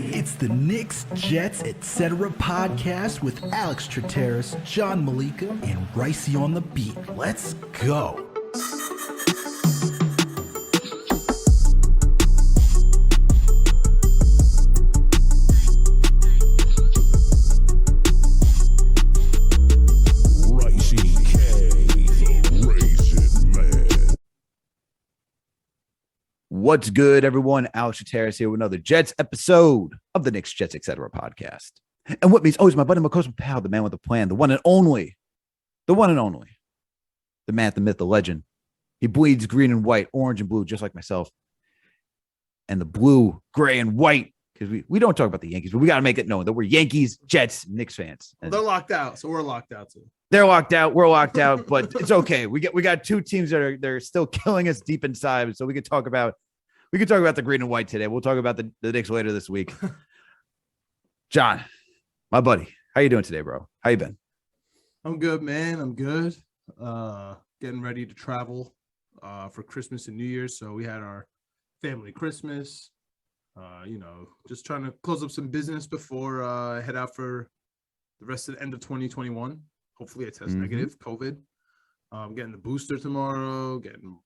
It's the Knicks, Jets, etc. podcast with Alex Trataros, John Meleka, and Raisi on the beat. Let's go. What's good, everyone? Alex Trataros here with another Jets episode of the Knicks, Jets, etc. podcast. And with me is always my buddy, my close pal, the man with a plan, the one and only, the man, the myth, the legend. He bleeds green and white, orange and blue, just like myself. And the blue, gray, and white, because we don't talk about the Yankees, but we got to make it known that we're Yankees, Jets, Knicks fans. Well, they're locked out, so we're locked out too. They're locked out. We're locked out, but it's okay. We got two teams that are still killing us deep inside, so we could talk about the green and white today. We'll talk about the Knicks later this week. John, my buddy, how you doing today, bro? How you been? I'm good, man. I'm good. Getting ready to travel for Christmas and New Year's. So we had our family Christmas. Just trying to close up some business before I head out for the rest of the end of 2021. Hopefully I test negative COVID. Getting the booster tomorrow, getting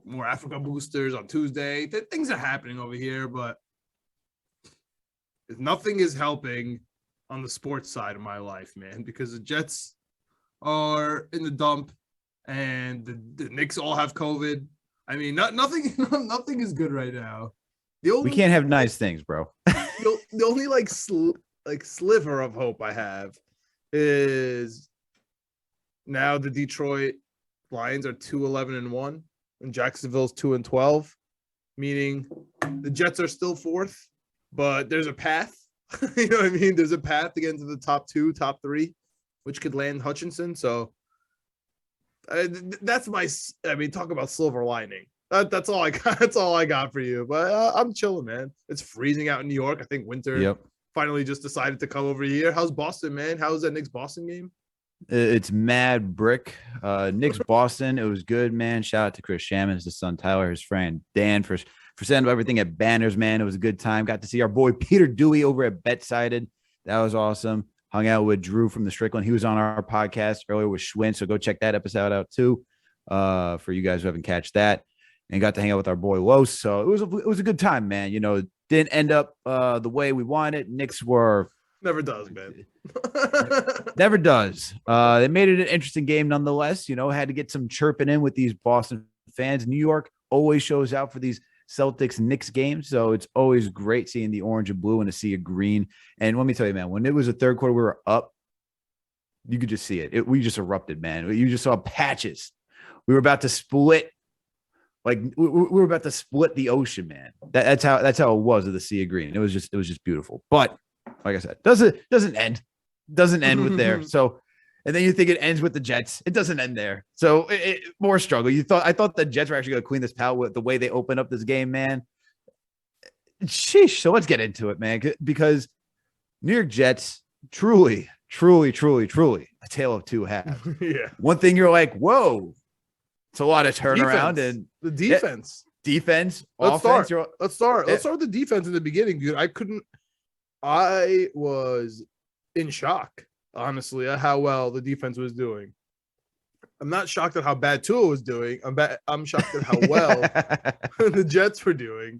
more Africa boosters on Tuesday. Things are happening over here, but nothing is helping on the sports side of my life, man, because the Jets are in the dump and the Knicks all have COVID. I mean, nothing is good right now. We can't have nice things, bro. The only sliver of hope I have is now the Detroit Lions are 2-11-1. And Jacksonville's 2-12, meaning the Jets are still fourth, but there's a path. You know what I mean? There's a path to get into the top two, top three, which could land Hutchinson. So that's talk about silver lining. That's all I got. That's all I got for you. But I'm chilling, man. It's freezing out in New York. I think winter finally just decided to come over here. How's Boston, man? How's that Knicks Boston game? It's mad brick. Knicks Boston. It was good, man. Shout out to Chris Shammons, his son Tyler, his friend Dan for sending everything at Banners, man. It was a good time. Got to see our boy Peter Dewey over at Bet-Sided. That was awesome. Hung out with Drew from the Strickland. He was on our podcast earlier with Schwinn, so go check that episode out too. For you guys who haven't catched that, and got to hang out with our boy Los. So it was a good time, man. You know, didn't end up the way we wanted. Knicks were. Never does, man. Never does. They made it an interesting game nonetheless. You know, had to get some chirping in with these Boston fans. New York always shows out for these Celtics Knicks games, so it's always great seeing the orange and blue and a sea of green. And let me tell you, man, when it was the third quarter, we were up. You could just see it. We just erupted, man. You just saw patches. We were about to split. Like we were about to split the ocean, man. That's how it was with the sea of green. It was just beautiful. But like I said, doesn't end with there. So, and then you think it ends with the Jets. It doesn't end there. So more struggle. I thought the Jets were actually going to clean this pal with the way they open up this game, man. Sheesh. So let's get into it, man, because New York Jets truly a tale of two halves. Yeah. One thing you're like, whoa, it's a lot of turnaround and the defense. Defense. Let's offense, start. Let's start with the defense in the beginning, dude. I was in shock, honestly, at how well the defense was doing. I'm not shocked at how bad Tua was doing. I'm shocked at how well the Jets were doing,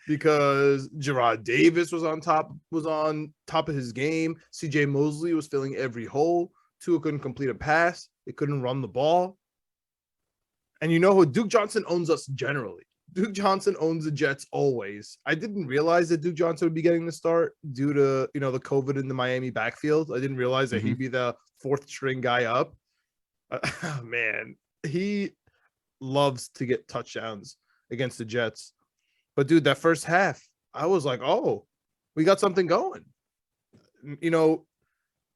because Gerard Davis was on top of his game. CJ Mosley was filling every hole. Tua couldn't complete a pass. They couldn't run the ball. And you know who? Duke Johnson owns us generally. Duke Johnson owns the Jets always. I didn't realize that Duke Johnson would be getting the start due to, the COVID in the Miami backfield. I didn't realize that he'd be the fourth string guy up. Man, he loves to get touchdowns against the Jets. But dude, that first half, I was like, oh, we got something going.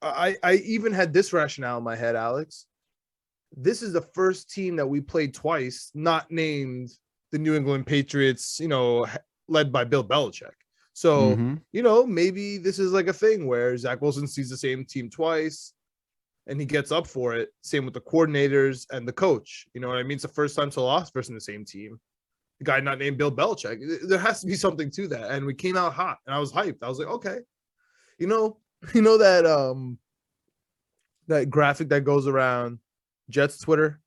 I even had this rationale in my head, Alex. This is the first team that we played twice, not named the New England Patriots, led by Bill Belichick. So, maybe this is like a thing where Zach Wilson sees the same team twice and he gets up for it. Same with the coordinators and the coach. You know what I mean? It's the first time to lost versus the same team. a guy not named Bill Belichick. There has to be something to that. And we came out hot, and I was hyped. I was like, okay, you know that graphic that goes around Jets Twitter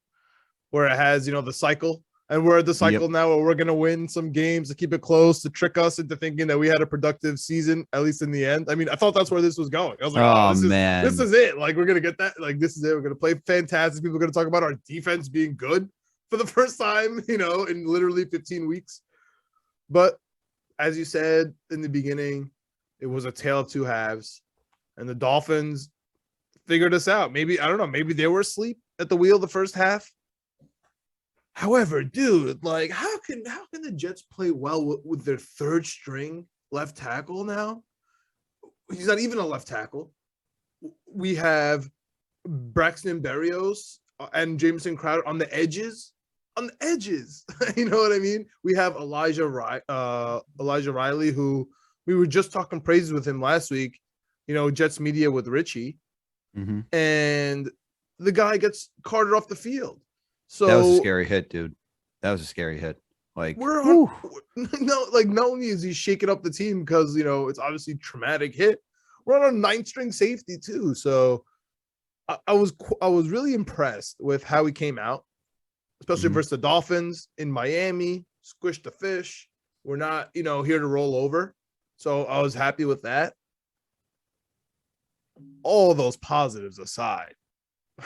where it has, the cycle. And we're at the cycle now where we're going to win some games to keep it close, to trick us into thinking that we had a productive season, at least in the end. I mean, I thought that's where this was going. I was like, this is it. Like, we're going to get that. Like, this is it. We're going to play fantastic. People are going to talk about our defense being good for the first time, in literally 15 weeks. But as you said in the beginning, it was a tale of two halves. And the Dolphins figured us out. Maybe, I don't know, maybe they were asleep at the wheel the first half. However, dude, like, how can the Jets play well with their third string left tackle now? He's not even a left tackle. We have Braxton Berrios and Jameson Crowder on the edges. On the edges, you know what I mean? We have Elijah Riley, who we were just talking praises with him last week. Jets media with Richie, and the guy gets carted off the field. So that was a scary hit, dude. That was a scary hit. Like, not only is he shaking up the team because it's obviously traumatic hit, we're on a 9th string safety too. So I was really impressed with how he came out, especially versus the Dolphins in Miami. Squish the fish. We're not here to roll over. So I was happy with that. All those positives aside,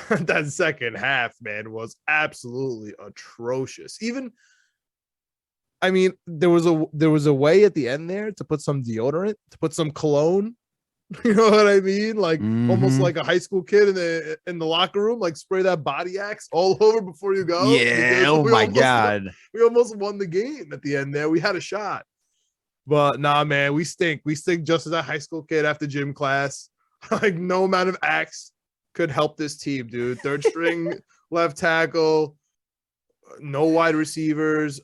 that second half, man, was absolutely atrocious. Even, I mean, there was a way at the end there to put some deodorant, to put some cologne. You know what I mean? Like almost like a high school kid in the locker room, like spray that body axe all over before you go. Yeah. Oh my God. We almost won the game at the end there. We had a shot. But nah, man, we stink. We stink just as a high school kid after gym class. Like, no amount of axe could help this team, dude. Third string left tackle, no wide receivers.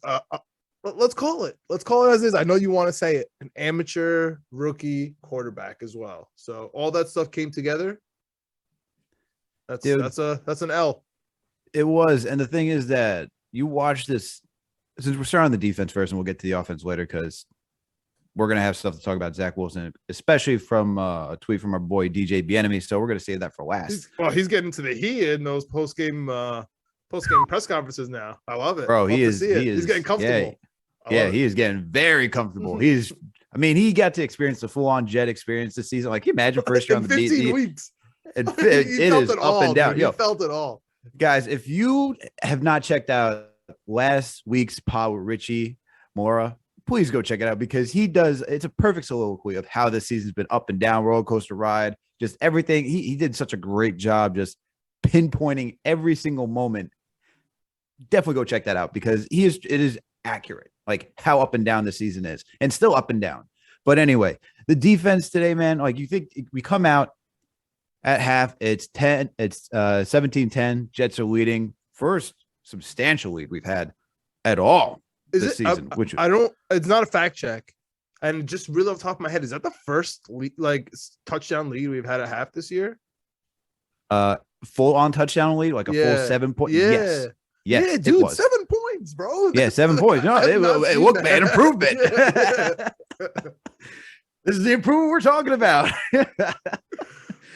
Let's call it. Let's call it as is. I know you want to say it. An amateur rookie quarterback as well. So all that stuff came together. That's an L. It was. And the thing is that you watch this, since we're starting on the defense first, and we'll get to the offense later, because we're going to have stuff to talk about Zach Wilson, especially from a tweet from our boy DJ Bienemy. So we're going to save that for last. He's getting to the heat in those post-game press conferences now. I love it. Bro, he's getting comfortable. Yeah, he is getting very comfortable. He got to experience the full-on Jet experience this season. Like, can you imagine first year on the 15 weeks. It is up and down. He felt it all. Guys, if you have not checked out last week's pod with Richie Mora, please go check it out, because it's a perfect soliloquy of how this season's been up and down, roller coaster ride, just everything. He did such a great job just pinpointing every single moment. Definitely go check that out, because it is accurate, like how up and down the season is, and still up and down. But anyway, the defense today, man, like, you think we come out at half, it's 17-10. Jets are leading, first substantial lead we've had at all this season. It's not a fact check, and just really off the top of my head, is that the first touchdown lead we've had at half this year? Full on touchdown lead, like a full 7 point. Yes, yeah, dude, 7 points, bro. Yeah, 7 points. No, look, man, improvement. This is the improvement we're talking about. I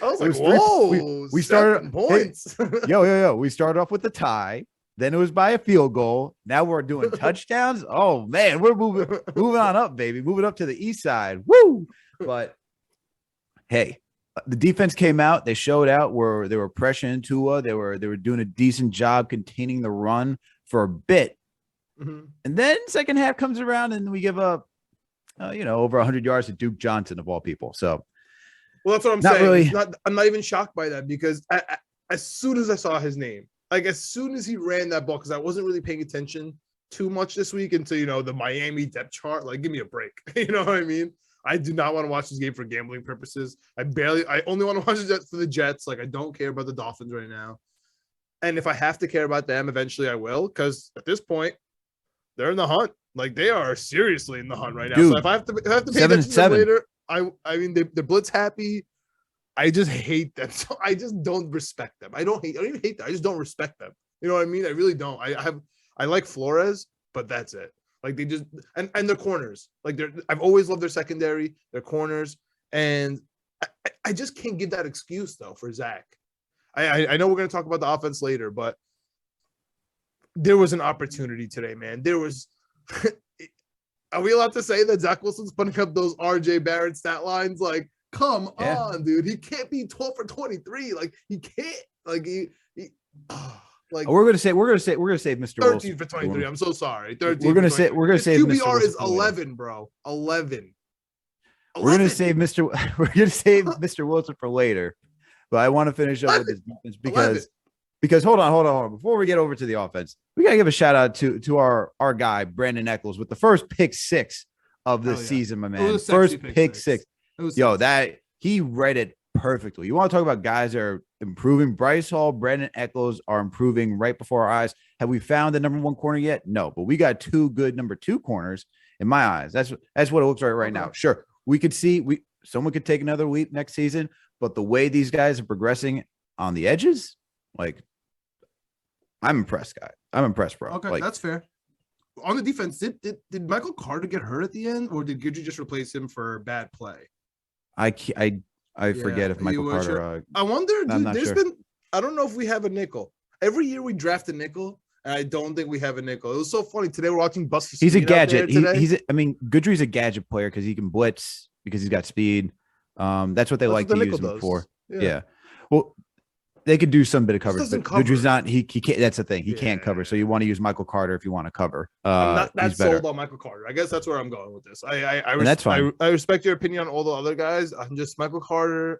was like, whoa, we started points. Yo. We started off with the tie. Then it was by a field goal. Now we're doing touchdowns. Oh man, we're moving on up, baby. Moving up to the east side. Woo! But hey, the defense came out. They showed out where they were pressuring Tua. They were doing a decent job containing the run for a bit. And then second half comes around and we give up, over 100 yards to Duke Johnson of all people. So, well, that's what I'm saying. Really. I'm not even shocked by that, because as soon as I saw his name, like as soon as he ran that ball, because I wasn't really paying attention too much this week into, the Miami depth chart. Like, give me a break. You know what I mean? I do not want to watch this game for gambling purposes. I only want to watch it for the Jets. Like, I don't care about the Dolphins right now. And if I have to care about them, eventually I will, because at this point, they're in the hunt. Like, they are seriously in the hunt right now. Dude, so if I have to pay attention to them later, I mean, they're blitz happy. I just hate them. So I just don't respect them. I don't even hate them. I just don't respect them. You know what I mean? I really don't. I like Flores, but that's it. Like they just and their corners. Like I've always loved their secondary, their corners, and I just can't give that excuse though for Zach. I know we're gonna talk about the offense later, but there was an opportunity today, man. There was. Are we allowed to say that Zach Wilson's putting up those RJ Barrett stat lines? Like, come on, dude. He can't be 12 for 23. Like, he can't. Like, like we're gonna save Mr. 13 Wilson for 23. I'm so sorry. 13. We're gonna say His Mr. QBR is Wilson 11, bro. 11. We're gonna save Mr. Wilson for later, but I want to finish up with this defense because hold on. Before we get over to the offense, we gotta give a shout out to our guy Brandon Eccles with the first pick 6 of the season, my man. First pick six. Yo, that he read it perfectly. You want to talk about guys that are improving? Bryce Hall, Brandon Eccles are improving right before our eyes. Have we found the number 1 corner yet? No, but we got 2 good number 2 corners in my eyes. That's what it looks like right now. Sure, we could see someone could take another leap next season, but the way these guys are progressing on the edges, like, I'm impressed, guy. I'm impressed, bro. Okay, like, that's fair. On the defense, did Michael Carter get hurt at the end, or did Guidry just replace him for bad play? I forget if Michael Carter. I wonder, dude. There's been. I don't know if we have a nickel. Every year we draft a nickel, and I don't think we have a nickel. It was so funny today. We're watching Buster. He's a gadget. Guidry's a gadget player because he can blitz because he's got speed. That's what they like to use him for. Yeah. Well, they could do some bit of coverage, but Guidry's not. He can't. That's the thing. He can't cover. So you want to use Michael Carter if you want to cover. I'm not that sold on Michael Carter. I guess that's where I'm going with this. That's fine. I respect your opinion on all the other guys. I'm just Michael Carter.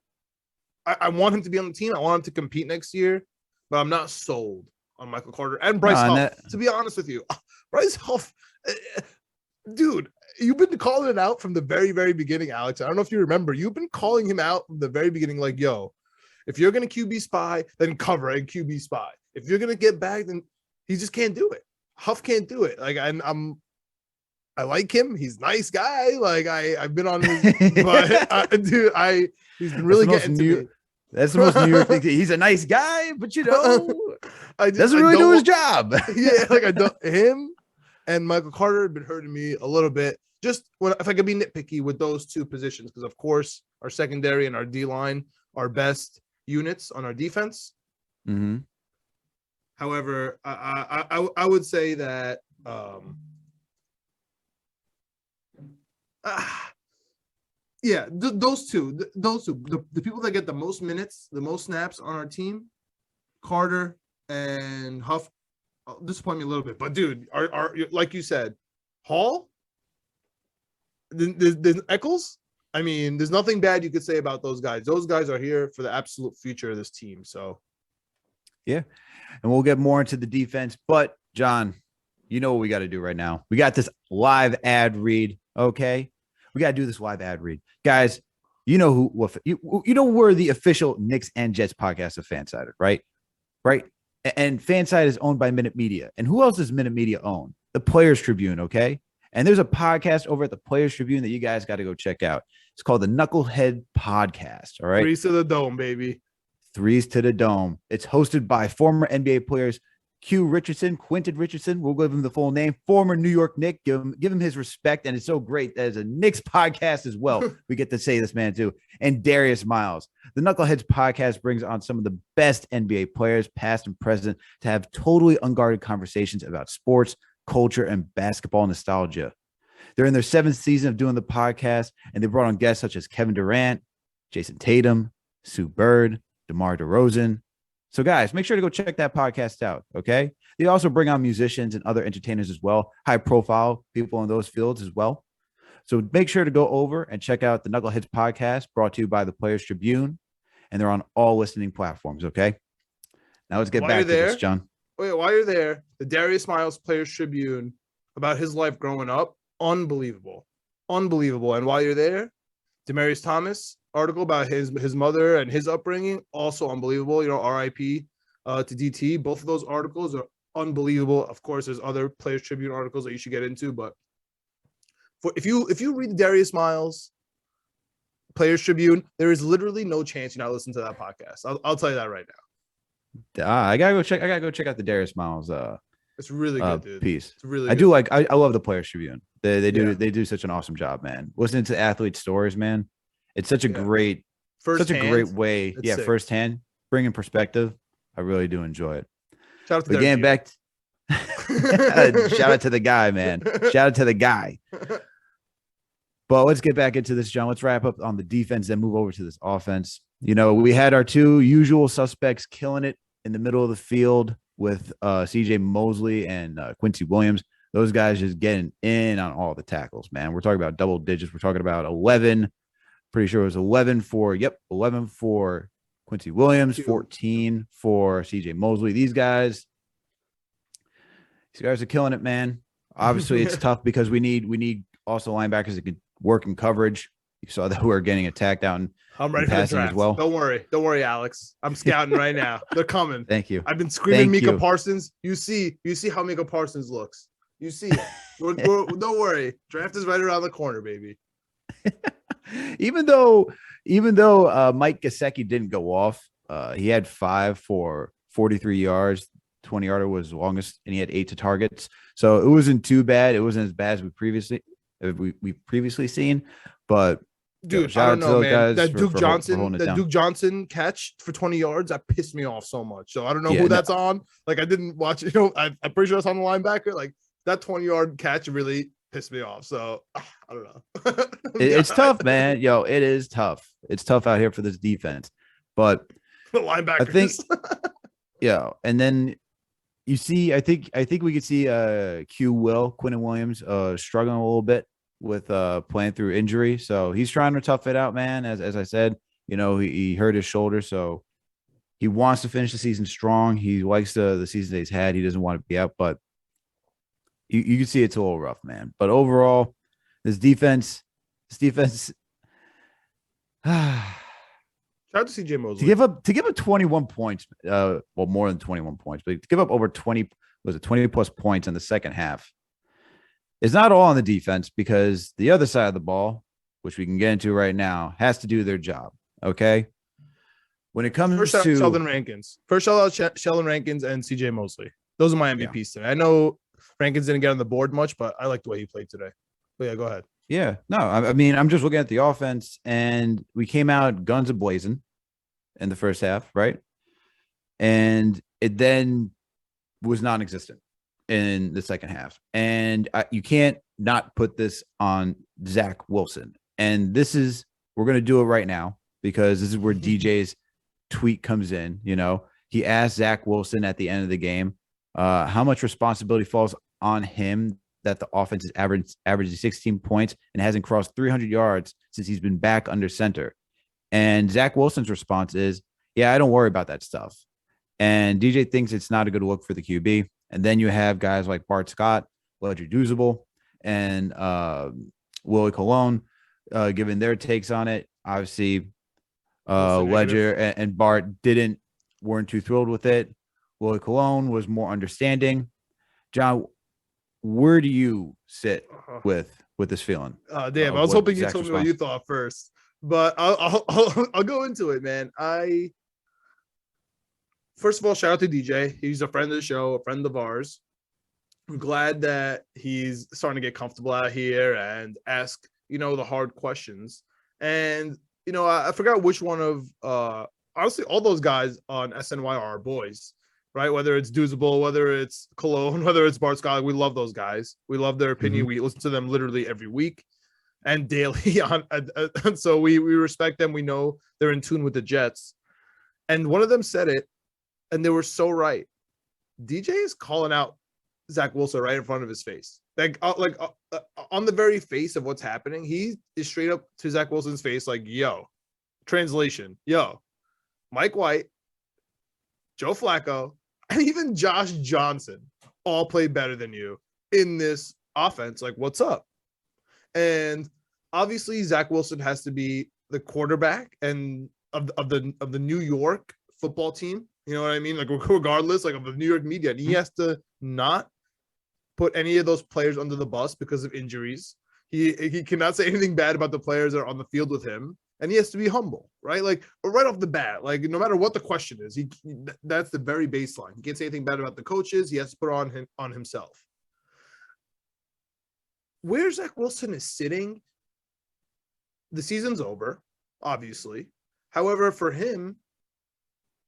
I want him to be on the team. I want him to compete next year, but I'm not sold on Michael Carter and Bryce Huff. To be honest with you, Bryce Huff, dude, you've been calling it out from the very, very beginning, Alex. I don't know if you remember. You've been calling him out from the very beginning, like, yo, if you're going to QB spy, then cover and QB spy. If you're going to get back, then he just can't do it. Huff can't do it. Like, I like him. He's a nice guy. Like, I've been on his, but dude, he's been really getting to me. That's the most New York thing. He's a nice guy, but doesn't really do his job. Yeah, like him and Michael Carter have been hurting me a little bit. Just if I could be nitpicky with those 2 positions, because of course our secondary and our D line are best units on our defense. Mm-hmm. However, I would say that those two, the people that get the most minutes, the most snaps on our team, Carter and Huff, disappoint me a little bit. But dude, are like you said, Hall, there's Eccles. I mean, there's nothing bad you could say about those guys. Those guys are here for the absolute future of this team. So, yeah, and we'll get more into the defense. But John, you know what we got to do right now? We got this live ad read. Okay, we got to do this live ad read, guys. You know we're the official Knicks and Jets podcast of Fansided, right? Right, and Fansided is owned by Minute Media, and who else does Minute Media own? The Players Tribune. Okay. And there's a podcast over at the Players Tribune that you guys got to go check out. It's called the Knucklehead Podcast. All right. 3s to the dome, baby. 3s to the dome. It's hosted by former NBA players Quentin Richardson. We'll give him the full name. Former New York Knick. Give him his respect. And it's so great that as a Knicks podcast as well, we get to say this man too. And Darius Miles. The Knuckleheads Podcast brings on some of the best NBA players, past and present, to have totally unguarded conversations about sports, culture, and basketball nostalgia. They're in their 7th season of doing the podcast, and they brought on guests such as Kevin Durant, Jason Tatum, Sue Bird, DeMar DeRozan. So guys, make sure to go check that podcast out. Okay. They also bring on musicians and other entertainers as well, high profile people in those fields as well. So make sure to go over and check out the Knuckleheads Podcast, brought to you by the Players Tribune, and they're on all listening platforms. Okay. Now let's get back to this, John. Wait, while you're there, the Darius Miles Players Tribune about his life growing up, unbelievable. And while you're there, Demaryius Thomas article about his mother and his upbringing, also unbelievable. RIP to DT. Both of those articles are unbelievable. Of course, there's other Players Tribune articles that you should get into, but if you read the Darius Miles Players Tribune, there is literally no chance you're not listening to that podcast. I'll tell you that right now. I gotta go check out the Darius Miles It's really good, dude. piece. It's really I good. do like. I love the Players Tribune. They Yeah. do such an awesome job, man. Listening to athlete stories, man. It's such a Yeah. great way. It's Yeah, sick. firsthand, bringing perspective. I really do enjoy it. Shout out to But getting back, shout out to the guy, man. Shout out to the guy. But let's get back into this, John. Let's wrap up on the defense, then move over to this offense. You know, we had our two usual suspects killing it in the middle of the field with CJ Mosley and Quincy Williams. Those guys just getting in on all the tackles, man. We're talking about double digits. We're talking about 11. Pretty sure it was 11 for Quincy Williams, 14 for CJ Mosley. These guys are killing it, man. Obviously, it's tough because we need also linebackers that can work in coverage. You saw that we're getting attacked out and I'm ready for the draft. as well. Don't worry, Alex. I'm scouting right now. They're coming. Thank you. I've been screaming Micah Parsons. You see how Micah Parsons looks. You see it. Don't worry. Draft is right around the corner, baby. even though Mike Gesicki didn't go off, he had 5 for 43 yards. 20-yarder was the longest, and he had 8 to targets. So it wasn't too bad. It wasn't as bad as we previously seen. But dude, I don't know, man. That Duke Johnson catch for 20 yards, that pissed me off so much. So I don't know who that's on. Like, I didn't watch it. I'm pretty sure it's on the linebacker. Like, that 20-yard catch really pissed me off. So I don't know. It's tough, man. Yo, it is tough. It's tough out here for this defense. But the linebackers. I think, and then you see, I think we could see Quinton Williams struggling a little bit with playing through injury. So he's trying to tough it out, man. As I said, he hurt his shoulder, so he wants to finish the season strong. He likes the season that he's had. He doesn't want to be out, but you can see it's a little rough, man. But overall, this defense. Shout out to CJ Mosley. To give up 21 points, more than 21 points, but to give up over 20 plus points in the second half. It's not all on the defense, because the other side of the ball, which we can get into right now, has to do their job. Okay. When it comes to Sheldon Rankins, Sheldon Rankins and CJ Mosley. Those are my MVPs today. I know Rankins didn't get on the board much, but I like the way he played today. But yeah, go ahead. Yeah, no, I mean, I'm just looking at the offense, and we came out guns a-blazing in the first half, right? And it then was non-existent in the second half. And you can't not put this on Zach Wilson. And we're going to do it right now, because this is where DJ's tweet comes in. He asked Zach Wilson at the end of the game how much responsibility falls on him that the offense is averaging 16 points and hasn't crossed 300 yards since he's been back under center. And Zach Wilson's response is, yeah, I don't worry about that stuff. And DJ thinks it's not a good look for the QB. And then you have guys like Bart Scott, Ledger Duzable, and Willie Colon giving their takes on it. Obviously, Ledger and Bart weren't too thrilled with it. Willie Colon was more understanding. John, where do you sit with this feeling? Damn, I was hoping you told me what you thought first, but I'll go into it, man. First of all, shout out to DJ. He's a friend of the show, a friend of ours. I'm glad that he's starting to get comfortable out here and ask, the hard questions. And, I forgot which one of, honestly, all those guys on SNY are our boys, right? Whether it's Duzable, whether it's Cologne, whether it's Bart Scott, we love those guys. We love their opinion. Mm-hmm. We listen to them literally every week and daily. So we respect them. We know they're in tune with the Jets. And one of them said it, and they were so right. DJ is calling out Zach Wilson right in front of his face. On the very face of what's happening, he is straight up to Zach Wilson's face like, yo, translation, yo, Mike White, Joe Flacco, and even Josh Johnson all play better than you in this offense. Like, what's up? And obviously, Zach Wilson has to be the quarterback and of the New York football team. You know what I mean? Like, regardless, like, of the New York media, and he has to not put any of those players under the bus because of injuries. He cannot say anything bad about the players that are on the field with him. and he has to be humble, right? Like right off the bat, like no matter what the question is, that's the very baseline. He can't say anything bad about the coaches. He has to put on himself. Where Zach Wilson is sitting, the season's over, obviously. However, for him,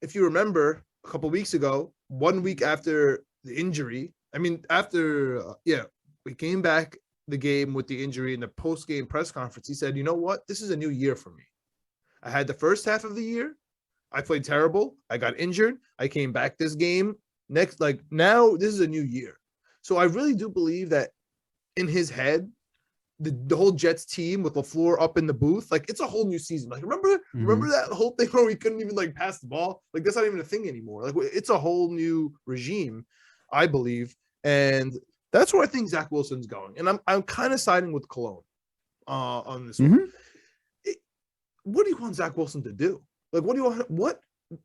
if you remember a couple of weeks ago, 1 week after the injury, we came back the game with the injury in the post-game press conference. He said, you know what? This is a new year for me. I had the first half of the year. I played terrible. I got injured. I came back this game. Now this is a new year. So I really do believe that in his head, the whole Jets team with LaFleur up in the booth, like it's a whole new season. Like remember that whole thing where we couldn't even like pass the ball? Like that's not even a thing anymore. Like it's a whole new regime, I believe. And that's where I think Zach Wilson's going. And I'm kind of siding with Cologne on this one. What do you want Zach Wilson to do? Like, what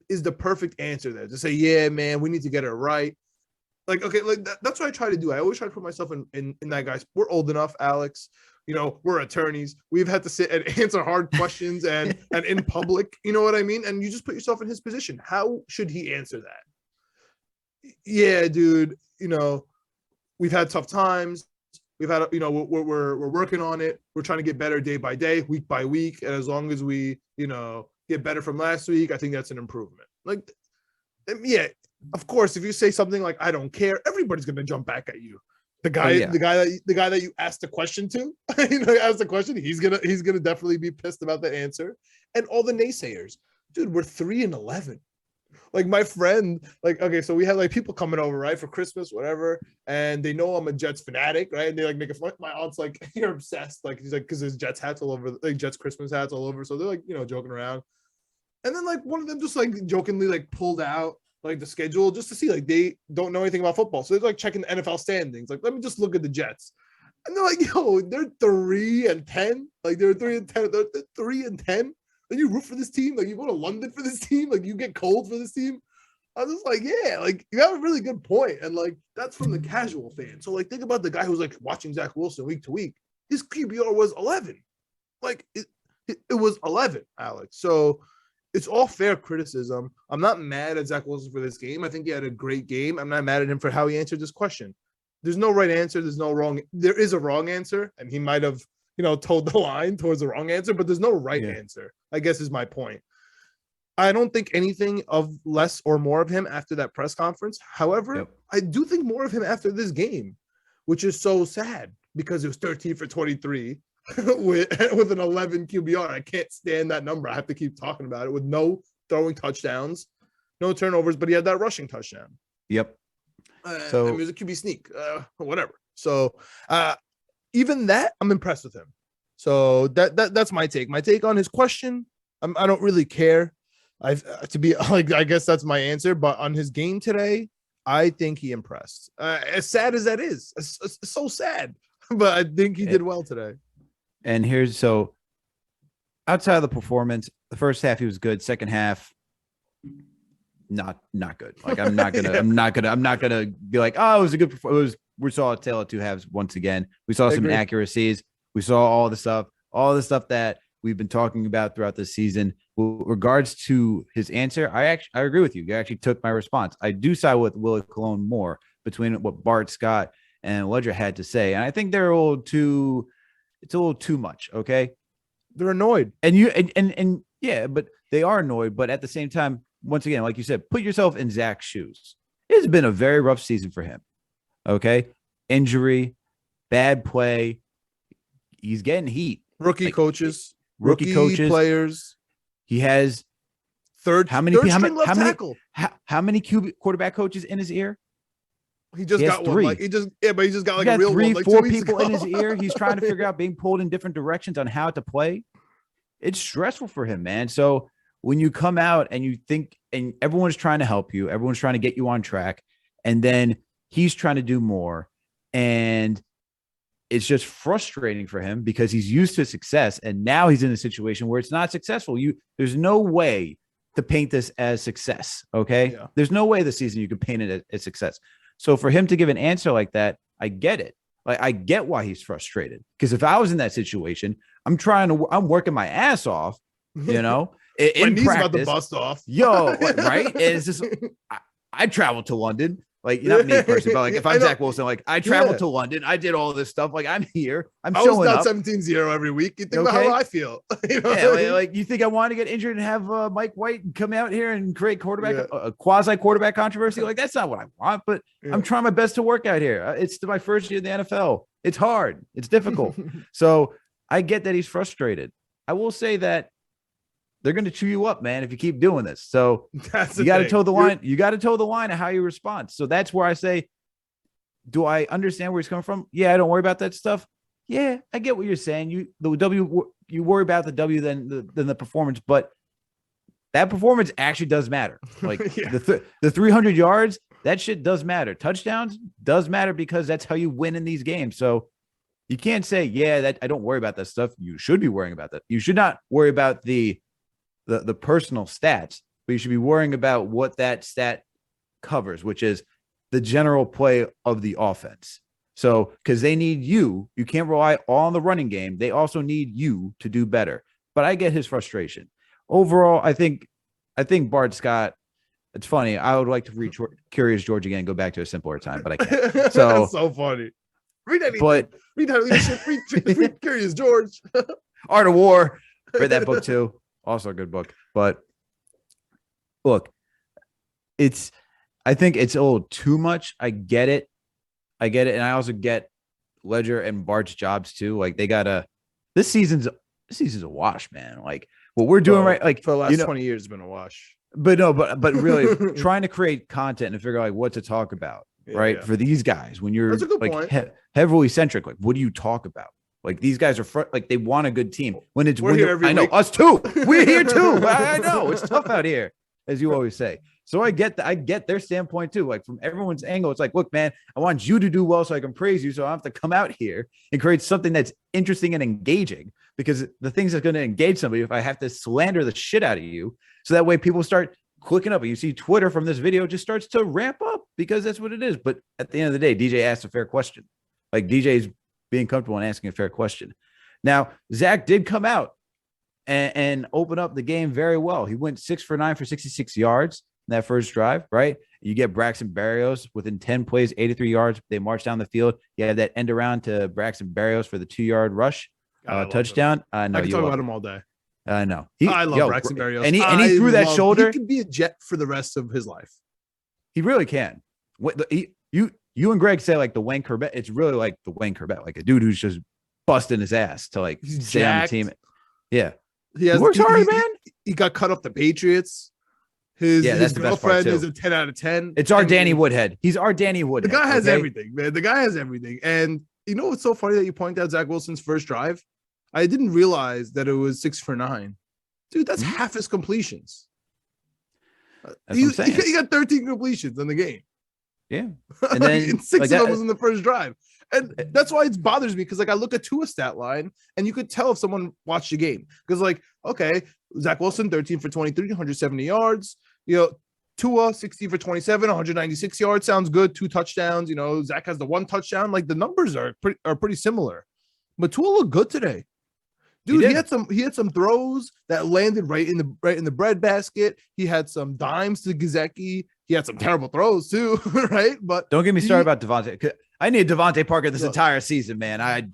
is the perfect answer there? To say, yeah, man, we need to get it right. Like, okay, like that's what I try to do. I always try to put myself in that guy's. We're old enough, Alex. You know, we're attorneys. We've had to sit and answer hard questions and in public. You know what I mean? And you just put yourself in his position. How should he answer that? Yeah, dude. You know, we've had tough times. We've had, you know, we're working on it. We're trying to get better day by day, week by week. And as long as we, you know, get better from last week, I think that's an improvement. Like, yeah, of course, if you say something like, I don't care, everybody's going to jump back at you. The guy that you asked the question to, you know, asked the question, he's going to definitely be pissed about the answer. And all the naysayers, dude, we're 3-11. Like my friend, like, okay, so we had like people coming over, right, for Christmas, whatever, and they know I'm a Jets fanatic, right? And they like make a fun. My aunt's like, you're obsessed, like he's like, because there's Jets hats all over, like Jets Christmas hats all over, so they're like, you know, joking around. And then like one of them just like jokingly like pulled out like the schedule just to see, like they don't know anything about football, so they're like checking the NFL standings. Like, let me just look at the Jets, and they're like, yo, they're 3-10, like they're 3-10, they're 3-10. Then you root for this team, like you go to London for this team, like you get cold for this team. I was just like, yeah, like you have a really good point. And like that's from the casual fan. So like think about the guy who's like watching Zach Wilson week to week. His QBR was 11. Like it was 11, Alex. So it's all fair criticism. I'm not mad at Zach Wilson for this game. I think he had a great game. I'm not mad at him for how he answered this question. There's no right answer. There's no wrong. There is a wrong answer, and he might have, you know, told the line towards the wrong answer, but there's no right answer, I guess is my point. I don't think anything of less or more of him after that press conference. However, I do think more of him after this game, which is so sad because it was 13 for 23 with an 11 QBR. I can't stand that number. I have to keep talking about it with no throwing touchdowns, no turnovers, but he had that rushing touchdown. Yep. So it was a QB sneak, whatever. So even that, I'm impressed with him. So that's my take. My take on his question, I don't really care. I guess that's my answer. But on his game today, I think he impressed. As sad as that is, it's so sad. But I think he did well today. And so outside of the performance, the first half he was good. Second half, not good. Like I'm not gonna be like, oh, it was a good performance. We saw a tale of two halves once again. We saw some inaccuracies. We saw all the stuff that we've been talking about throughout the season. With regards to his answer, I agree with you. You actually took my response. I do side with Willie Colon more between what Bart Scott and Ledger had to say, and I think they're it's a little too much. Okay, they're annoyed, and yeah, but they are annoyed. But at the same time, once again, like you said, put yourself in Zach's shoes. It's been a very rough season for him. Okay, injury, bad play. He's getting heat. Rookie coaches, players. He has how many quarterback coaches in his ear? He got 3. One. Like, but he just got like a real 3, one, like 4 people in his ear. He's trying to figure out being pulled in different directions on how to play. It's stressful for him, man. So when you come out and you think, and everyone's trying to help you, everyone's trying to get you on track, and then he's trying to do more, and it's just frustrating for him because he's used to success, and now he's in a situation where it's not successful. There's no way to paint this as success. Okay, There's no way this season you could paint it as success. So for him to give an answer like that, I get it. Like I get why he's frustrated, because if I was in that situation, I'm working my ass off You know, My in knee's about to practice, bust off. yo, right? And it's just I traveled to London. Like, not me personally, but like if I I'm know. Zach Wilson, like I traveled Yeah. to London, I did all this stuff. Like I'm here, I'm I was showing down up. 17-0 every week. You think about Okay. how I feel. You know Yeah, what I mean? like you think I want to get injured and have Mike White come out here and create quarterback Yeah. a quasi quarterback controversy? Like that's not what I want. But Yeah. I'm trying my best to work out here. It's my first year in the NFL. It's hard. It's difficult. So I get that he's frustrated. I will say that they're going to chew you up, man, if you keep doing this. So That's you got to toe the line. You got to toe the line of how you respond. So that's where I say, do I understand where he's coming from? Yeah, I don't worry about that stuff. Yeah, I get what you're saying. You worry about the W than the performance, but that performance actually does matter. Like Yeah. the 300 yards, that shit does matter. Touchdowns does matter because that's how you win in these games. So you can't say, yeah, that I don't worry about that stuff. You should be worrying about that. You should not worry about the personal stats, but you should be worrying about what that stat covers, which is the general play of the offense. So, because they need you can't rely all on the running game. They also need you to do better. But I get his frustration. Overall, I think Bart Scott. It's funny. I would like to read Curious George again, go back to a simpler time, but I can't. So That's so funny. Read anything. But read how leadership. Read Curious George. Art of War. Read that book too. Also a good book. But look, I think it's a little too much. I get it. And I also get Ledger and Bart's jobs too. Like this season's a wash, man. Like what we're doing right. Like for the last 20 years has been a wash. But no, but really trying to create content and figure out like what to talk about, right? Yeah. For these guys, when you're like heavily centric, like what do you talk about? Like these guys are like they want a good team. When it's I know us too. We're here too. I know it's tough out here, as you always say. So I get their standpoint too. Like from everyone's angle, it's like, look, man, I want you to do well so I can praise you. So I have to come out here and create something that's interesting and engaging, because the things that's going to engage somebody, if I have to slander the shit out of you, so that way people start clicking up. You see Twitter from this video just starts to ramp up because that's what it is. But at the end of the day, DJ asked a fair question. Like DJ's being comfortable in asking a fair question. Now, Zach did come out and open up the game very well. He went 6 for 9 for 66 yards in that first drive, right? You get Braxton Berrios within 10 plays, 83 yards. They march down the field. You have that end around to Braxton Berrios for the 2-yard rush touchdown. I can talk about him all day. I know. I love Braxton Berrios. And he threw that shoulder. He could be a Jet for the rest of his life. He really can. You and Greg say like the Wayne Corbett. It's really like the Wayne Corbett, like a dude who's just busting his ass to like stay on the team. Yeah. He works hard, man. He got cut off the Patriots. His girlfriend is a 10 out of 10. It's our Danny Woodhead. He's our Danny Woodhead. The guy has everything, man. The guy has everything. And you know what's so funny that you point out Zach Wilson's first drive? I didn't realize that it was 6 for 9. Dude, that's half his completions. He got 13 completions in the game. Yeah. And then 6 of them was in the first drive. And that's why it bothers me, because like I look at Tua's stat line and you could tell if someone watched the game. Because like, okay, Zach Wilson, 13 for 23, 170 yards. You know, Tua, 16 for 27, 196 yards. Sounds good. 2 touchdowns. You know, Zach has the 1 touchdown. Like the numbers are pretty similar. But Tua looked good today. Dude, he had some throws that landed right in the breadbasket. He had some dimes to Gesicki. He had some terrible throws too, right? But don't get me started about Devontae. I need Devontae Parker this entire season, man. I'm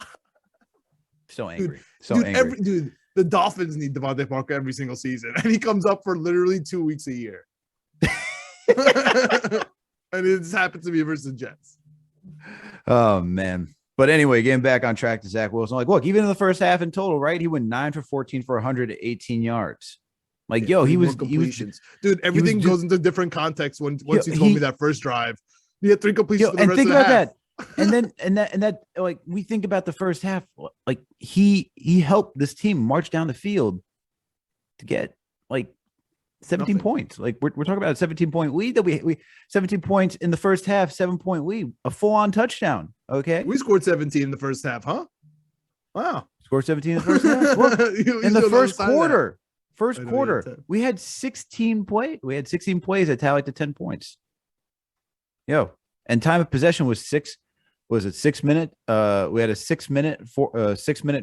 so angry. Dude, the Dolphins need Devontae Parker every single season, and he comes up for literally 2 weeks a year. And it just happens to be versus the Jets. Oh man. But anyway, getting back on track to Zach Wilson. Like, look, even in the first half in total, right? He went 9 for 14 for 118 yards. Like, he was completions. Dude, everything goes into different context once you told me that first drive. He had 3 completions for the and rest think of the about half. that. And that like we think about the first half, like he helped this team march down the field to get like 17 points. Like we're talking about a 17-point lead that we 17 points in the first half, 7-point lead, a full-on touchdown. Okay. We scored 17 in the first half, huh? Wow. Scored 17 in the first half. Look, in the first quarter, we had 16 plays. We had 16 plays that tallied to 10 points. And time of possession was 6 minute? We had a 6 minute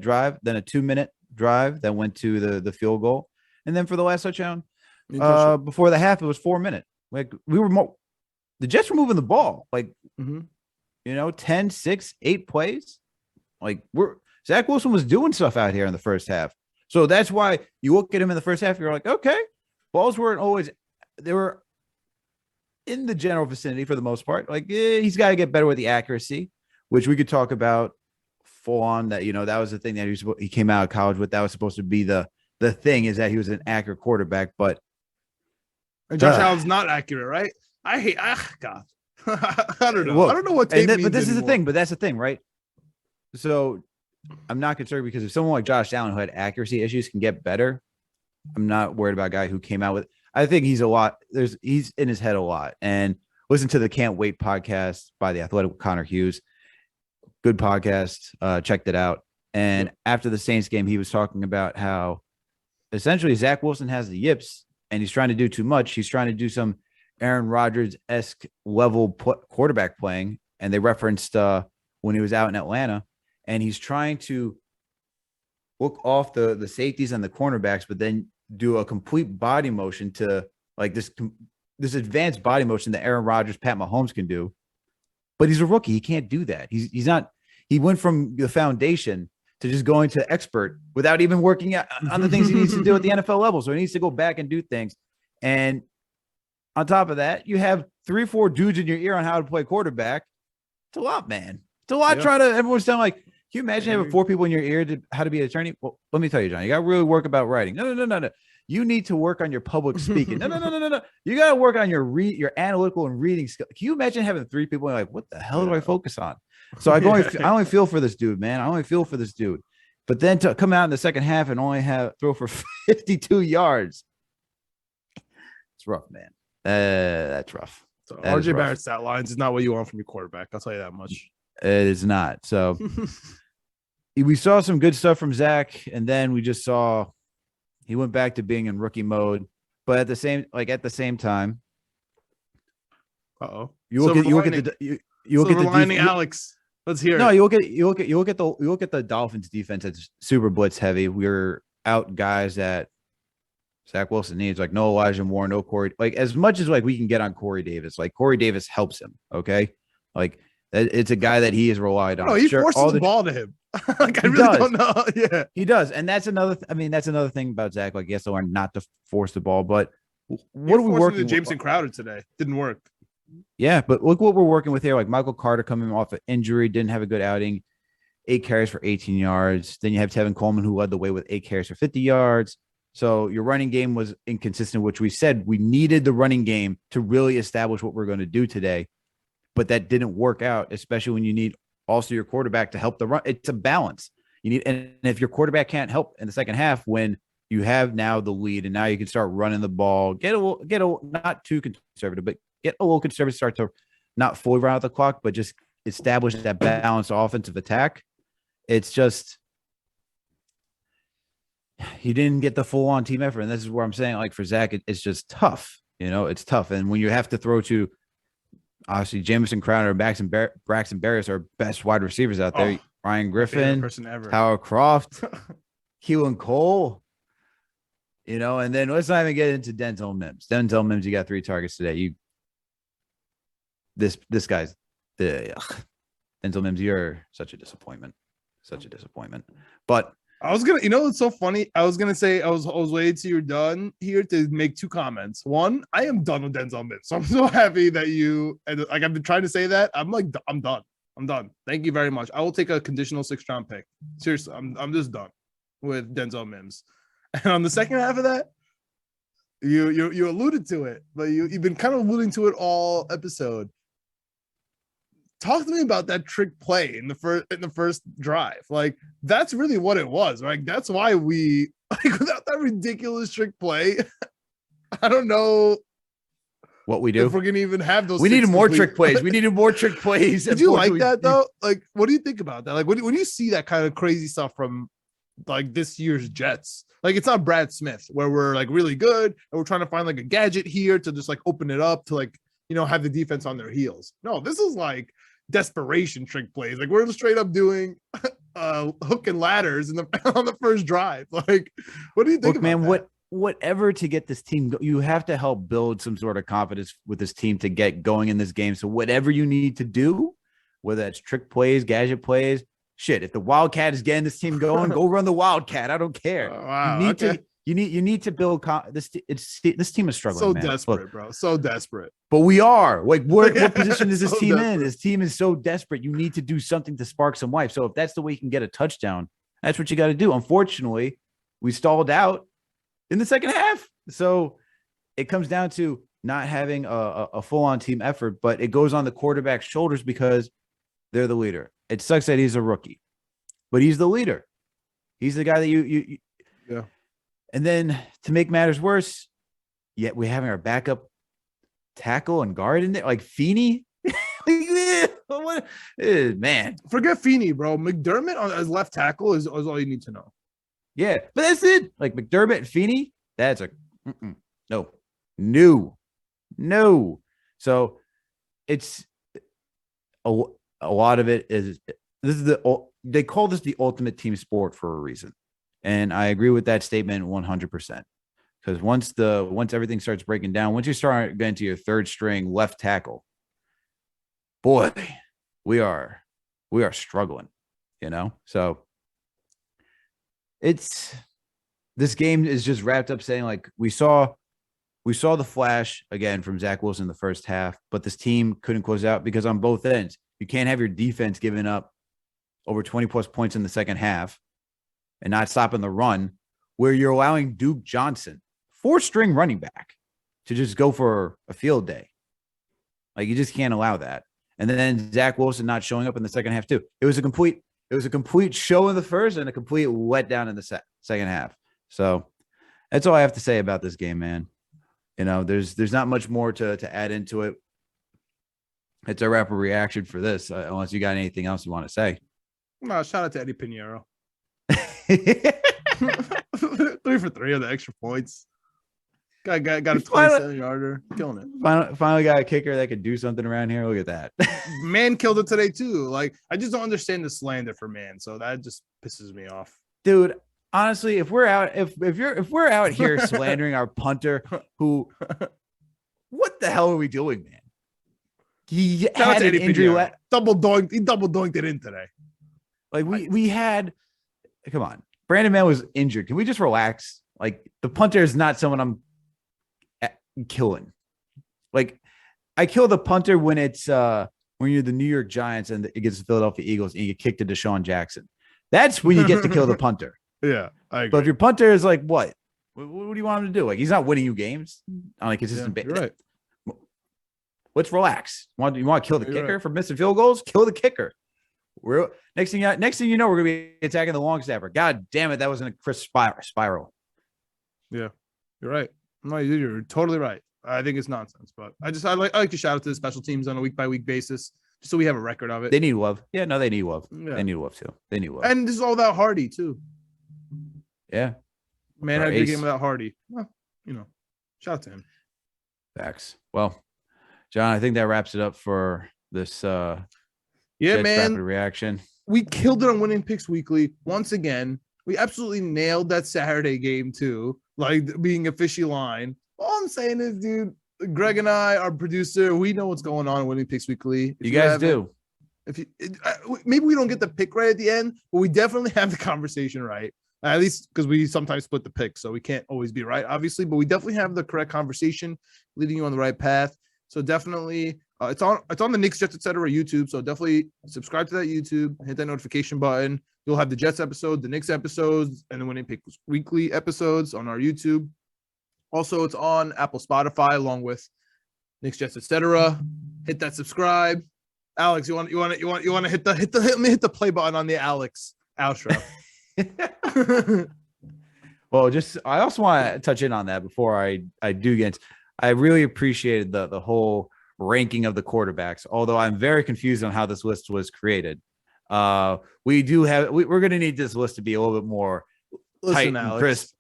drive, then a 2-minute drive that went to the field goal. And then for the last touchdown, Interesting. before the half, it was 4 minutes. Like the Jets were moving the ball, like, 10, 6, 8 plays. Like Zach Wilson was doing stuff out here in the first half. So that's why you look at him in the first half, you're like, okay, balls weren't always, they were in the general vicinity for the most part. Like, he's got to get better with the accuracy, which we could talk about full on. That, that was the thing that he came out of college with. That was supposed to be the thing, is that he was an accurate quarterback. But Josh Allen's not accurate, right? God. I don't know. Look, I don't know what tape means but this anymore. is the thing. But that's the thing, right? So I'm not concerned, because if someone like Josh Allen, who had accuracy issues, can get better, I'm not worried about a guy who came out with. I think he's he's in his head a lot. And listen to the Can't Wait podcast by the Athletic Connor Hughes. Good podcast. Checked it out. And after the Saints game, he was talking about how essentially Zach Wilson has the yips and he's trying to do too much. He's trying to do some Aaron Rodgers-esque level quarterback playing. And they referenced when he was out in Atlanta, and he's trying to look off the safeties and the cornerbacks, but then do a complete body motion to like this advanced body motion that Aaron Rodgers, Pat Mahomes can do. But he's a rookie. He can't do that. He's not. He went from the foundation to just going to expert without even working out on the things he needs to do at the NFL level. So he needs to go back and do things. And on top of that, you have 3 or 4 dudes in your ear on how to play quarterback. It's a lot, man. It's a lot. Everyone's telling, like, can you imagine having 4 people in your ear to how to be an attorney? Well, let me tell you, John, you got to really work about writing. No. You need to work on your public speaking. No. You got to work on your analytical and reading skill. Can you imagine having 3 people and like, what the hell do I focus on? So I only feel for this dude, man. I only feel for this dude. But then to come out in the second half and only throw for 52 yards, it's rough, man. That's rough. So RJ Barrett's stat lines is not what you want from your quarterback. I'll tell you that much. It is not. So we saw some good stuff from Zach, and then we just saw he went back to being in rookie mode. But at the same time, you look at the Alex. Let's hear it. No, you look at the Dolphins defense that's super blitz heavy. We're out guys that Zach Wilson needs, like no Elijah Moore, no Corey. Like, as much as like we can get on Corey Davis, like Corey Davis helps him. Okay, like it's a guy that he has relied on. No, he forces the ball to him. Like, I really don't know. Yeah, he does, and that's another. That's another thing about Zach. Like, he has to learn not to force the ball. But what are we working with? Jameson Crowder today didn't work. Yeah, but look what we're working with here. Like Michael Carter coming off an injury, didn't have a good outing. 8 carries for 18 yards. Then you have Tevin Coleman, who led the way with 8 carries for 50 yards. So your running game was inconsistent, which we said we needed the running game to really establish what we're going to do today. But that didn't work out, especially when you need also your quarterback to help the run. It's a balance. You need, and if your quarterback can't help in the second half when you have now the lead and now you can start running the ball, get a not too conservative, but get a little conservative, start to not fully run out the clock, but just establish that balanced offensive attack. It's just he didn't get the full-on team effort, and this is where I'm saying, like, for Zach, it's just tough. It's tough, and when you have to throw to obviously Jamison Crowder, Braxton Berrios are best wide receivers out there. Ryan Griffin, Howard Croft, Keelan Cole. And then let's not even get into Denzel Mims. Denzel Mims, you got 3 targets today. This guy's Denzel Mims. You're such a disappointment. But I was gonna, it's so funny. I was gonna say I was waiting till you're done here to make 2 comments. One, I am done with Denzel Mims, so I'm so happy that like I've been trying to say that. I'm like, I'm done. Thank you very much. I will take a conditional 6th round pick. Seriously, I'm just done with Denzel Mims. And on the second half of that, you alluded to it, but you've been kind of alluding to it all episode. Talk to me about that trick play in the first drive. Like, that's really what it was. Like, that's why we, like, without that ridiculous trick play, I don't know what we do. If we're gonna even have those. We needed more trick plays. We needed more trick plays. Did you like that though? Like, what do you think about that? Like, when you see that kind of crazy stuff from like this year's Jets, like, it's not Brad Smith where we're like really good and we're trying to find like a gadget here to just like open it up to like, have the defense on their heels. No, this is like desperation trick plays. Like, we're straight up doing hook and ladders on the first drive. Like, what do you think about man, that? whatever to get this team. You have to help build some sort of confidence with this team to get going in this game. So whatever you need to do, whether that's trick plays, gadget plays, shit. If the Wildcat is getting this team going, go run the Wildcat. I don't care. Wow, you need to build this. This team is struggling. So man. desperate, Look, bro. So desperate. but we are like, what position is this So team in? desperate. This team is so desperate. You need to do something to spark some life. So if that's the way you can get a touchdown, that's what you got to do. Unfortunately, we stalled out in the second half. So it comes down to not having a full-on team effort, but it goes on the quarterback's shoulders because they're the leader. It sucks that he's a rookie, but he's the leader. He's the guy that you yeah. And then to make matters worse, yet we're having our backup tackle and guard in there, like Feeney. Man, Forget Feeney, bro. McDermott as left tackle is all you need to know. yeah, but that's it. Like McDermott and Feeney, that's a no. So it's a lot of it is they call this the ultimate team sport for a reason. And I agree with that statement 100%. Because once everything starts breaking down, once you start getting to your third string left tackle, boy, we are struggling, So this game is just wrapped up saying like we saw the flash again from Zach Wilson in the first half, but this team couldn't close out because on both ends, you can't have your defense giving up over 20 plus points in the second half and not stopping the run where you're allowing Duke Johnson, 4-string running back, to just go for a field day. Like you just can't allow that. And then Zach Wilson not showing up in the second half too. It was a complete show in the first and a complete letdown in the second half. So that's all I have to say about this game, man. There's not much more to add into it. It's a rapid reaction for this, unless you got anything else you want to say. No, shout out to Eddie Pinheiro. 3 for 3 on the extra points. Got a 27-yarder. Killing it. Finally got a kicker that could do something around here. Look at that. Man killed it today too. Like I just don't understand the slander for man. So that just pisses me off. Dude, honestly, if we're out here slandering our punter who what the hell are we doing, man? He had an injury. Double doinked. He double doinked it in today. Like we had, come on. Brandon Mann was injured. Can we just relax? Like the punter is not someone I'm killing. Like I kill the punter when it's when you're the New York Giants and it gets the Philadelphia Eagles and you get kicked to Deshaun Jackson. That's when you get to kill the punter. Yeah, I agree. But if your punter is like, what do you want him to do? Like he's not winning you games on a consistent basis. Right. Let's relax. You want to kill the kicker for missing field goals? Kill the kicker. Next thing you know, we're gonna be attacking the long snapper. God damn it, that wasn't a crisp spiral. Yeah, you're right. No, you're totally right. I think it's nonsense, but I like to shout out to the special teams on a week by week basis, just so we have a record of it. They need love. Yeah, no, they need love. Yeah. They need love too. They need love. And this is all about Hardy too. Yeah, man had a good game without Hardy. Well, shout out to him. Facts. Well, John, I think that wraps it up for this. Yeah, man. Rapid reaction. We killed it on Winning Picks Weekly once again. We absolutely nailed that Saturday game too, like being a fishy line. All I'm saying is, dude, Greg and I, our producer, we know what's going on in Winning Picks Weekly. You guys do. Maybe we don't get the pick right at the end, but we definitely have the conversation right. At least because we sometimes split the picks, so we can't always be right, obviously. But we definitely have the correct conversation, leading you on the right path. So definitely, it's on the Knicks, Jets, etc. YouTube. So definitely subscribe to that YouTube, hit that notification button. You'll have the Jets episode, the Knicks episodes, and the Winning Picks Weekly episodes on our YouTube. Also, it's on Apple, Spotify, along with Knicks, Jets, etc. Hit that subscribe. Alex, you want to hit the play button on the Alex outro. Well, I also want to touch in on that before I do get. I really appreciated the whole ranking of the quarterbacks, although I'm very confused on how this list was created. We're going to need this list to be a little bit more tight and crisp.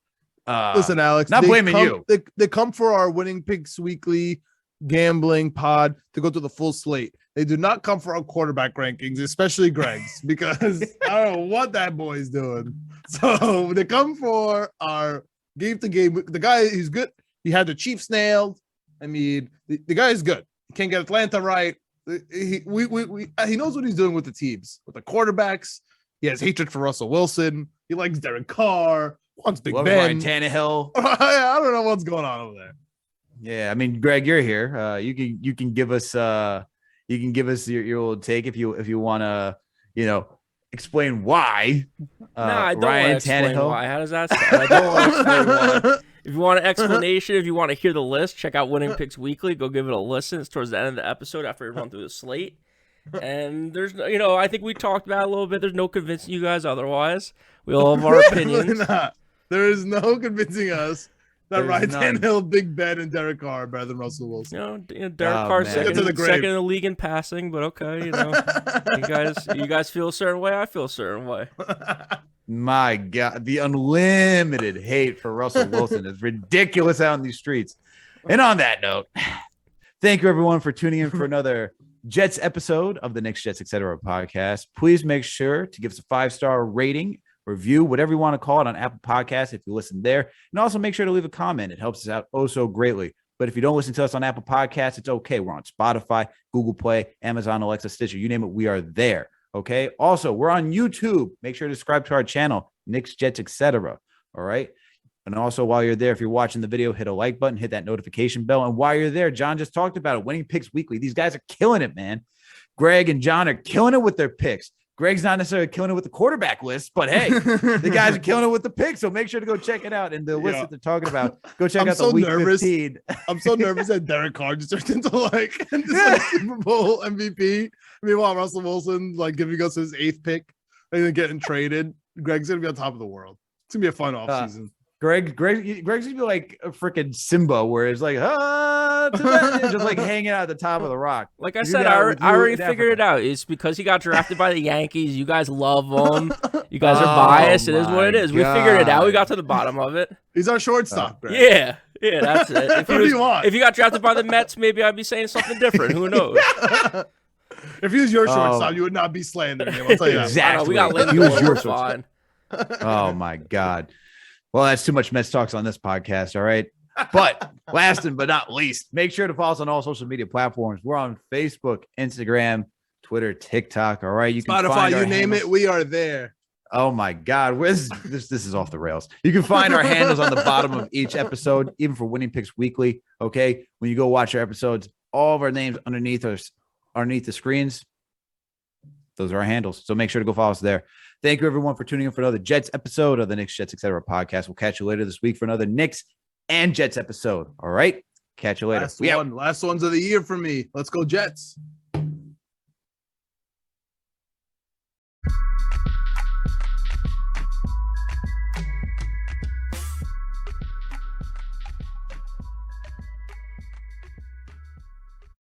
Listen, Alex, not blaming you. They come for our Winning Picks Weekly gambling pod to go through the full slate. They do not come for our quarterback rankings, especially Greg's, because I don't know what that boy's doing. So they come for our Gave the game. The guy is good. He had the Chiefs nailed. I mean, the guy is good. He can't get Atlanta right. He knows what he's doing with the teams, with the quarterbacks. He has hatred for Russell Wilson. He likes Derek Carr. Wants Big Ben. Ryan Tannehill. I don't know what's going on over there. Yeah, I mean, Greg, you're here. You can give us your old take if you want to explain why. No, I don't want to Ryan explain Tannehill. why. How does that sound? I don't want to explain why. If you want an explanation, if you want to hear the list, check out Winning Picks Weekly. Go give it a listen. It's towards the end of the episode after we run through the slate. And there's, I think we talked about it a little bit. There's no convincing you guys otherwise. We all have our opinions. There is no convincing us that Ryan Tannehill, Big Ben, and Derek Carr are better than Russell Wilson. Derek Carr's second in the league in passing, but okay, you guys feel a certain way. I feel a certain way. My God, the unlimited hate for Russell Wilson is ridiculous out in these streets. And on that note, thank you everyone for tuning in for another Jets episode of the Knicks, Jets, Etc. podcast. Please make sure to give us a 5-star rating, review, whatever you want to call it on Apple Podcasts if you listen there. And also make sure to leave a comment. It helps us out oh so greatly. But if you don't listen to us on Apple Podcasts, it's okay. We're on Spotify, Google Play, Amazon, Alexa, Stitcher, you name it, we are there. Okay. Also, we're on YouTube. Make sure to subscribe to our channel, Knicks, Jets, Etc. All right. And also, while you're there, if you're watching the video, hit a like button, hit that notification bell. And while you're there, John just talked about it. Winning Picks Weekly. These guys are killing it, man. Greg and John are killing it with their picks. Greg's not necessarily killing it with the quarterback list, but hey, the guys are killing it with the picks. So make sure to go check it out. And the list that they're talking about, go check out the week 15. I'm so nervous that Derek Carr just turned into like Super Bowl MVP. Meanwhile, Russell Wilson giving us his 8th pick and then getting traded. Greg's gonna be on top of the world. It's gonna be a fun offseason. Greg's gonna be like a freaking Simba, where it's like just like hanging out at the top of the rock. Like I said, I already figured it out. It's because he got drafted by the Yankees. You guys love him. You guys are biased. It is what it is. We figured it out. We got to the bottom of it. He's our shortstop. Greg. Yeah, that's it. If you got drafted by the Mets, maybe I'd be saying something different. Who knows? If he was your shortstop, you would not be slandering him. I'll tell you that. Exactly. We got Lindor. Fine. Oh my God. Well, that's too much Mets talks on this podcast. All right. But last but not least, make sure to follow us on all social media platforms. We're on Facebook, Instagram, Twitter, TikTok. All right. You can Spotify, find you name it, we are there. Oh my God. This is off the rails. You can find our handles on the bottom of each episode, even for Winning Picks Weekly. Okay. When you go watch our episodes, all of our names underneath the screens. Those are our handles. So make sure to go follow us there. Thank you, everyone, for tuning in for another Jets episode of the Knicks, Jets, Etc. podcast. We'll catch you later this week for another Knicks and Jets episode. All right? Catch you later. Last ones of the year for me. Let's go, Jets.